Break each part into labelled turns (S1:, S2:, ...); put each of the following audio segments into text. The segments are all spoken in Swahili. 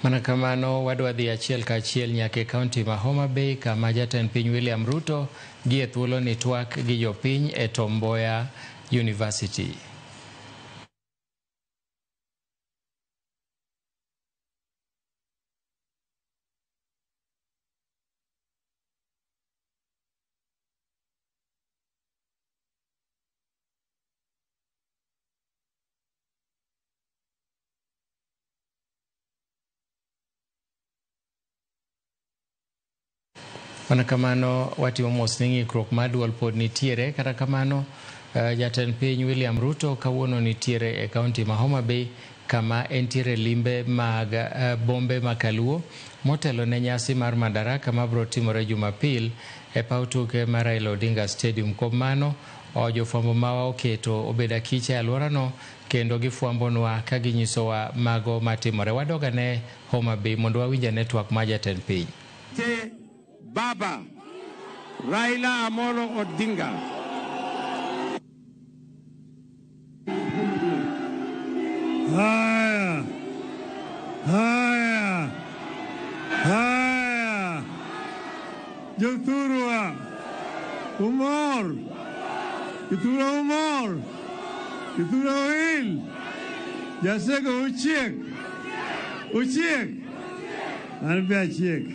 S1: Manakamano wadwadhi achiel ka achiel nyake kaunti ma Homa Bay kama jatend piny William Ruto gie thuolo ni twak gi jopiny e Tom Mboya University. Manakamano watimo mos ni ng'ikruok mar duol pod nitiere, kata kamano jatend piny William Ruto kawuono nitiere e kaunti ma Homa Bay kama entiere limbe mag bombe ma Kaluo motelo ne nyasi mar Madaraka mabro timore Jumapil e paw tuke mar Raila Odinga Stadium. Kuom mano jofwambo mawa oketo obeda kiche alworano kendo gifwambonwa ka ginyisowa mago matimore. Wadoga ne Homa Bay mondo wawinja network ma jatend piny.
S2: Baba Raila Amolo Odinga.
S3: Haya, haya, haya. Jothurwa, humor. Jothurwa humor. Jothurwa oil. Jasego uchiek. Uchiek. Anbe achiek.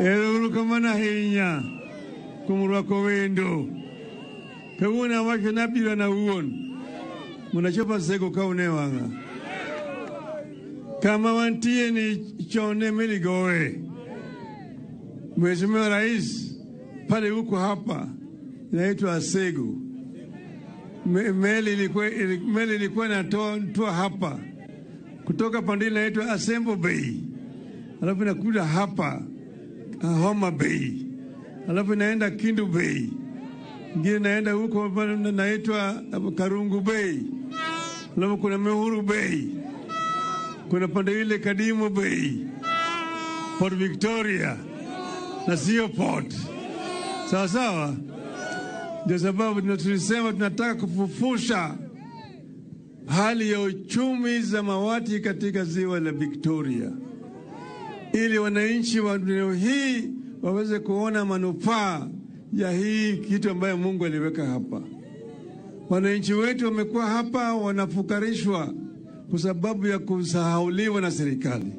S3: Ero kamana hinya. Kumurwako wendo. Kawuna wake nabira na uon. Munachapa sego kaune wanga. Kama wantie ni chone miligoe. Mheshimiwa Rais pale huko hapa inaitwa Asego. Meli ilikuwa inatoa hapa kutoka pandili inaitwa Asembo Bay. Alafu inakuja hapa Homa Bay. Alafu inaenda Kindu Bay. Ngine naenda huko naitwa Karungu Bay. Alafu kuna Mehuru Bay. Kuna pande ile Kadimu Bay. Port Victoria. Na sio port. Sawa sawa. Ndio sababu tulisema tunataka kufufusha hali ya uchumi samawati katika ziwa la Victoria, ili wananchi wa eneo hii waweze kuona manufaa ya hii kitu ambayo Mungu aliweka hapa. Wananchi wetu wamekuwa hapa wanafukarishwa kwa sababu ya kusahauliwa na serikali.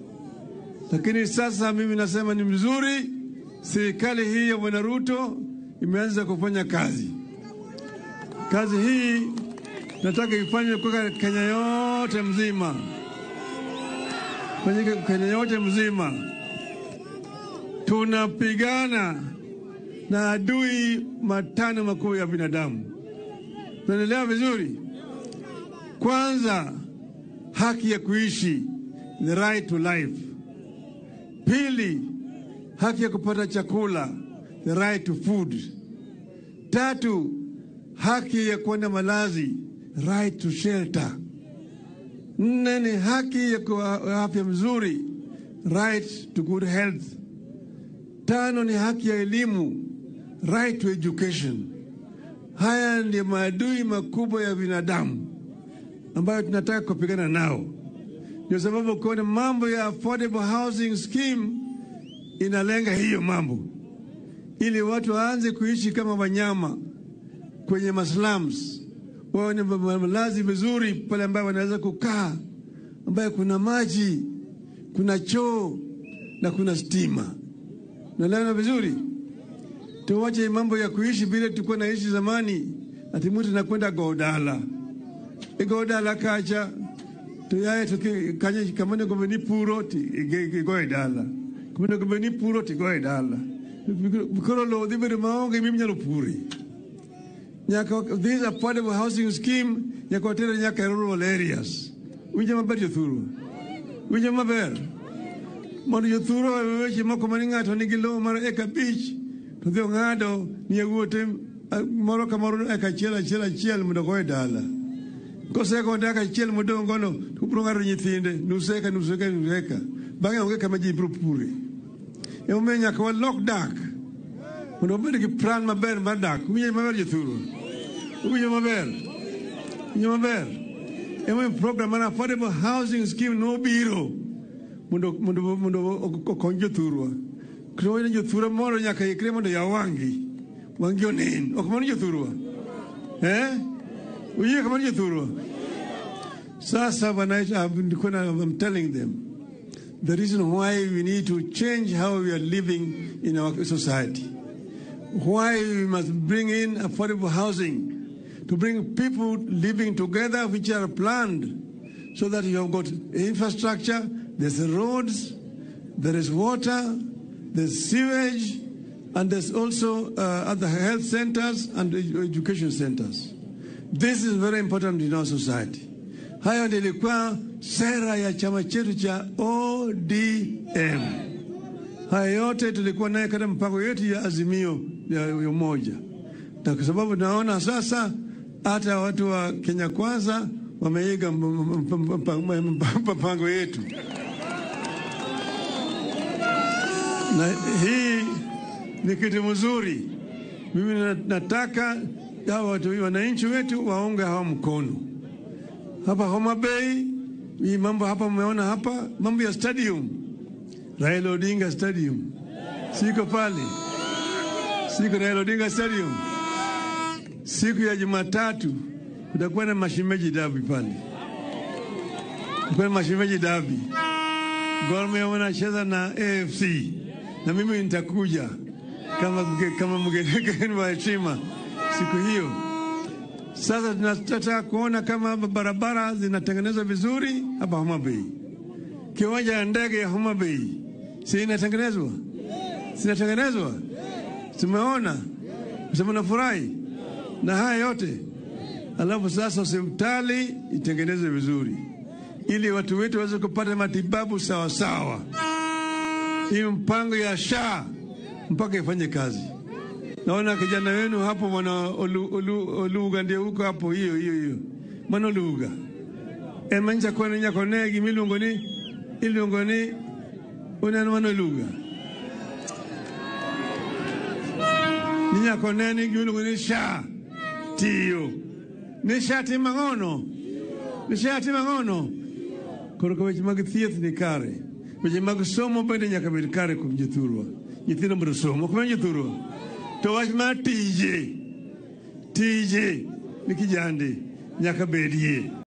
S3: Lakini sasa mimi nasema ni mzuri serikali hii ya Bwana Ruto imeanza kufanya kazi. Kazi hii nataka ifanywe kwa Kenya yote mzima. Kwenye Kenya yote mzima. Tunapigana na adui matano makuu ya binadamu. Tunaelewa vizuri? Kwanza, haki ya kuishi, the right to life. Pili, haki ya kupata chakula, the right to food. Tatu, haki ya kuwa na malazi, right to shelter. Nne ni haki ya kuwa afya mzuri, right to good health. Tano ni haki ya elimu, right to education. Haya ndio maadui makubwa ya binadamu ambayo tunataka kupigana nao. Ndio sababu kuna mambo ya affordable housing scheme inalenga hiyo mambo, ili watu waanze kuishi kama wanyama kwenye maslums, waone malazi vizuri pale ambapo wanaweza kukaa, ambayo kuna maji, kuna choo na kuna stima. Naelewa vizuri? Tuwache mambo ya kuishi vile tulikuwa naishi zamani, ati mtu anakwenda Godala. Godala kacha tuyaye tukanye kamane gomeni puro ti Godala. Kamane gomeni puro ti Godala. Bikoro lo dibere maonge mimi nyalo puri. Nyaka these affordable housing scheme nyaka tena nyaka rural areas. Unje maber jothuru. Unje maber. Mondo jothuru weche moko maningato nigi lowo mar eka beach. To dhio ngado ni wuote moro kamoro eka chiel mondo goe dala. Koseko ndaka chiel modongo no kubro ngado nyithinde nuseka. Bange onge kama ji bro pure. E omenya ka lock dark. Mondo bed gi plan maber mar dak. Unye maber jothuru. Unye maber. emo program an affordable housing scheme no biro mundo konjo thurwa kro jo thura moro nyaka ikre mondo ya wangi onen ok mano jo thurwa uye kama jo thurwa sasa I'm telling them the reason why we need to change how we are living in our society, why we must bring in affordable housing, to bring people living together which are planned, so that you have got infrastructure, there's roads, there is water, there's sewage, and there's also other health centers and education centers. This is very important in our society. Hayo ndio ilikuwa sera ya chama chetu cha ODM. Hayo yote tulikuwa naye katika mpango yetu ya azimio ya umoja. Na kwa sababu naona sasa hata watu wa Kenya Kwanza wameiga mpango yetu. Na hii ni kitu mzuri. Mimi nataka watu wananchi wetu waunge hao mkono. Hapa Homa Bay, hii mambo hapa mmeona hapa, mambo ya stadium. Raila Odinga Stadium. Siko pale. Siko Raila Odinga Stadium. Siku ya Jumatatu kutakuwa na mashimeji dabi pale. Kutakuwa na mashimeji dabi. Gor Mahia wanacheza na AFC. Na mimi nitakuja kama mgeni wa heshima siku hiyo. Sasa tunataka kuona kama barabara zinatengenezwa vizuri hapa Homa Bay. Kiwanja ya ndege ya Homa Bay si inatengenezwa? Sinatengenezwa? Tumeona. Sema nafurahi. Na haya yote. Alafu sasa hospitali itengenezwe vizuri, ili watu wetu waweze kupata matibabu sawa sawa. Hii mpango ya SHA mpaka ifanye kazi. Naona kijana wenu hapo mwana Oluga ndio huko hapo hiyo. Mwana Oluga. Emanja kwa nya konegi milungoni ilungoni una mwana Oluga. Ninya koneni milungoni SHA. Tio. Ni shati mangono. Ni shati mangono. Koroko weche mag thieth ni kare. Weche mag somo bende nyaka bed kare kuom jothurwa. Nyithindo biro somo kuom jothurwa. To wach ma tije ni kijande nyaka bedie.